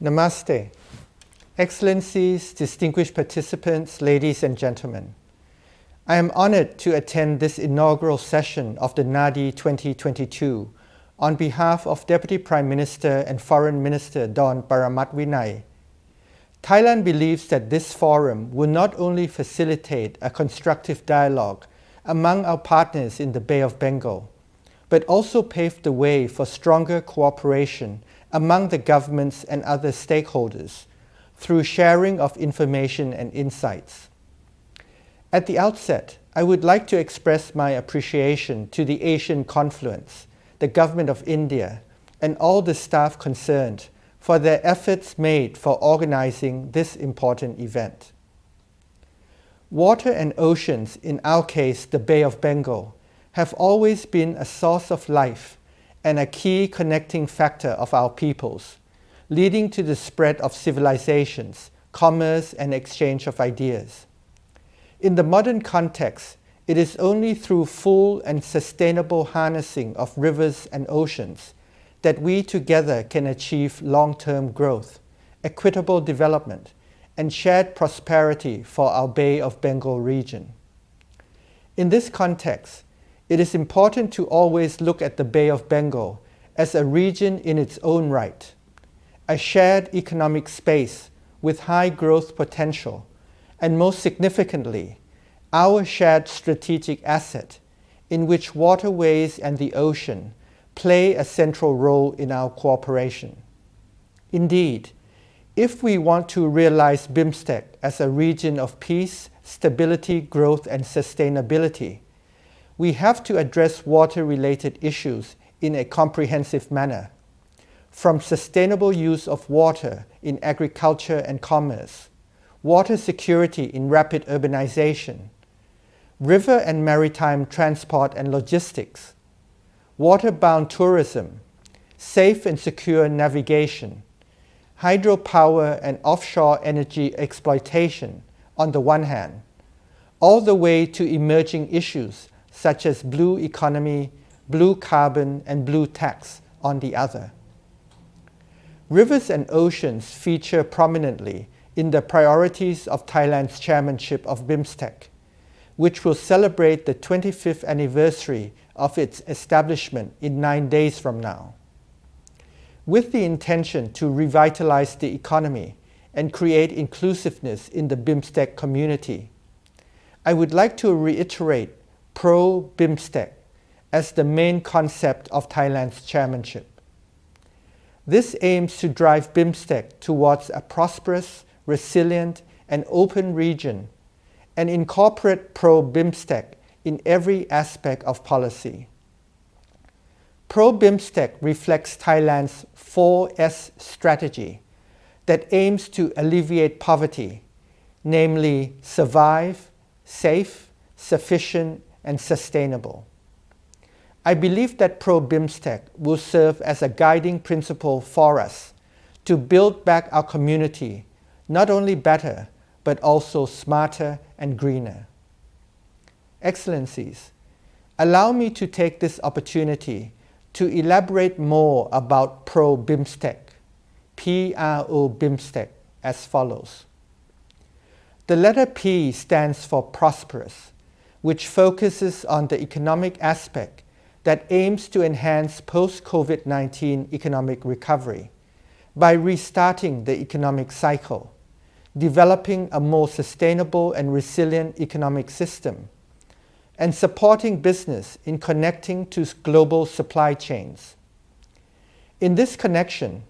Namaste. Excellencies, distinguished participants, ladies and gentlemen. I am honored to attend this inaugural session of the NADI 2022 on behalf of Deputy Prime Minister and Foreign Minister Don Paramatvinai. Thailand believes that this forum will not only facilitate a constructive dialogue among our partners in the Bay of Bengal, but also pave the way for stronger cooperation among the governments and other stakeholders through sharing of information and insights. At the outset, I would like to express my appreciation to the Asian Confluence, the Government of India, and all the staff concerned for their efforts made for organizing this important event. Water and oceans, in our case the Bay of Bengal, have always been a source of life and a key connecting factor of our peoples, leading to the spread of civilizations, commerce, and exchange of ideas. In the modern context, it is only through full and sustainable harnessing of rivers and oceans that we together can achieve long-term growth, equitable development, and shared prosperity for our Bay of Bengal region. In this context, it is important to always look at the Bay of Bengal as a region in its own right, a shared economic space with high growth potential, and most significantly, our shared strategic asset in which waterways and the ocean play a central role in our cooperation. Indeed, if we want to realize BIMSTEC as a region of peace, stability, growth, and sustainability, we have to address water-related issues in a comprehensive manner, from sustainable use of water in agriculture and commerce, water security in rapid urbanization, river and maritime transport and logistics, waterbound tourism, safe and secure navigation, hydropower and offshore energy exploitation on the one hand, all the way to emerging issues such as blue economy, blue carbon, and blue tax on the other. Rivers and oceans feature prominently in the priorities of Thailand's chairmanship of BIMSTEC, which will celebrate the 25th anniversary of its establishment in 9 days from now. With the intention to revitalize the economy and create inclusiveness in the BIMSTEC community, I would like to reiterate pro-BIMSTEC as the main concept of Thailand's chairmanship. This aims to drive BIMSTEC towards a prosperous, resilient, and open region and incorporate pro-BIMSTEC in every aspect of policy. Pro-BIMSTEC reflects Thailand's 4S strategy that aims to alleviate poverty, namely survive, safe, sufficient, and sustainable. I believe that pro-BIMSTEC will serve as a guiding principle for us to build back our community not only better, but also smarter and greener. Excellencies, allow me to take this opportunity to elaborate more about pro-BIMSTEC, P-R-O-BIMSTEC, as follows. The letter P stands for prosperous, which focuses on the economic aspect that aims to enhance post-COVID-19 economic recovery by restarting the economic cycle, developing a more sustainable and resilient economic system, and supporting business in connecting to global supply chains. In this connection,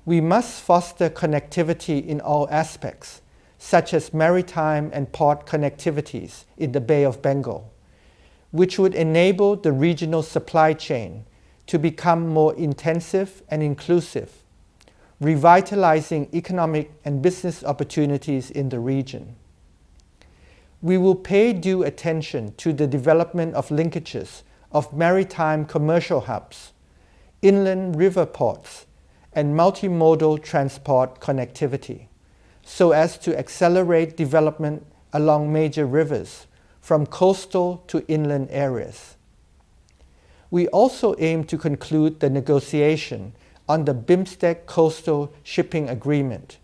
we must foster connectivity in all aspects, such as maritime and port connectivities in the Bay of Bengal, which would enable the regional supply chain to become more intensive and inclusive, revitalizing economic and business opportunities in the region. We will pay due attention to the development of linkages of maritime commercial hubs, inland river ports, and multimodal transport connectivity, so as to accelerate development along major rivers from coastal to inland areas. We also aim to conclude the negotiation on the BIMSTEC Coastal Shipping Agreement,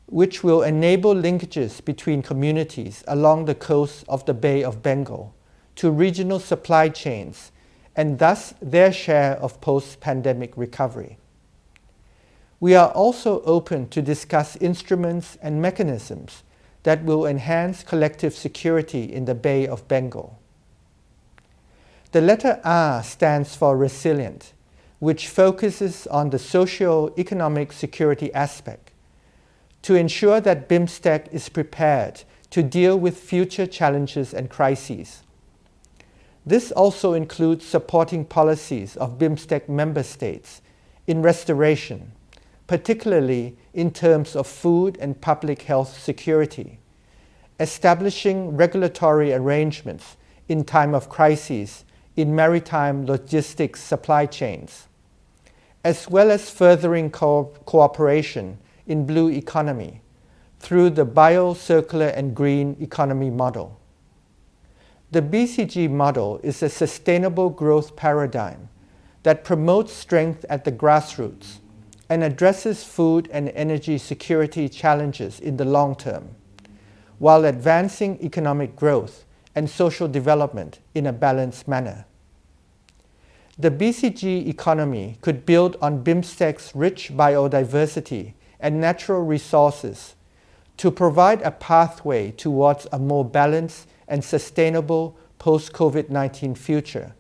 which will enable linkages between communities along the coast of the Bay of Bengal to regional supply chains and thus their share of post-pandemic recovery. We are also open to discuss instruments and mechanisms that will enhance collective security in the Bay of Bengal. The letter R stands for resilient, which focuses on the socio-economic security aspect to ensure that BIMSTEC is prepared to deal with future challenges and crises. This also includes supporting policies of BIMSTEC member states in restoration, particularly in terms of food and public health security, establishing regulatory arrangements in time of crises in maritime logistics supply chains, as well as furthering cooperation in blue economy through the bio-circular and green economy model. The BCG model is a sustainable growth paradigm that promotes strength at the grassroots and addresses food and energy security challenges in the long term, while advancing economic growth and social development in a balanced manner. The BCG economy could build on BIMSTEC's rich biodiversity and natural resources to provide a pathway towards a more balanced and sustainable post-COVID-19 future,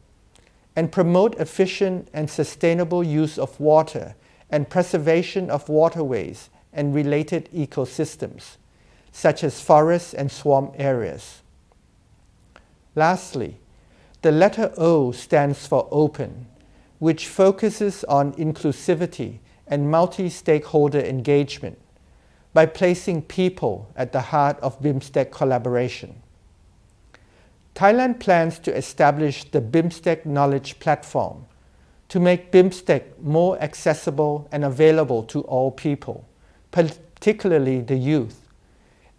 and promote efficient and sustainable use of water and preservation of waterways and related ecosystems, such as forests and swamp areas. Lastly, the letter O stands for open, which focuses on inclusivity and multi-stakeholder engagement by placing people at the heart of BIMSTEC collaboration. Thailand plans to establish the BIMSTEC Knowledge Platform to make BIMSTEC more accessible and available to all people, particularly the youth,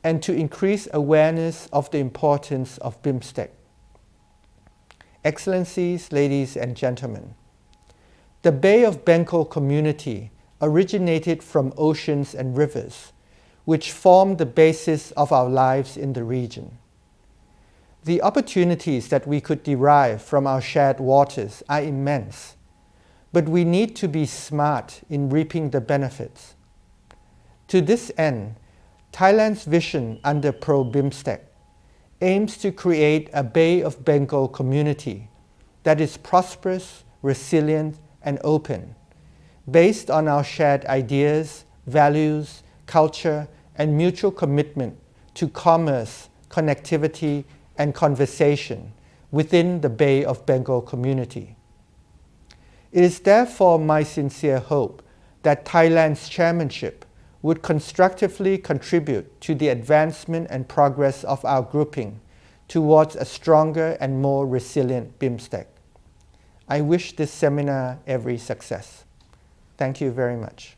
and to increase awareness of the importance of BIMSTEC. Excellencies, ladies and gentlemen, the Bay of Bengal community originated from oceans and rivers, which form the basis of our lives in the region. The opportunities that we could derive from our shared waters are immense, but we need to be smart in reaping the benefits. To this end, Thailand's vision under Pro-BIMSTEC aims to create a Bay of Bengal community that is prosperous, resilient, and open, based on our shared ideas, values, culture, and mutual commitment to commerce, connectivity, and conversation within the Bay of Bengal community. It is therefore my sincere hope that Thailand's chairmanship would constructively contribute to the advancement and progress of our grouping towards a stronger and more resilient BIMSTEC. I wish this seminar every success. Thank you very much.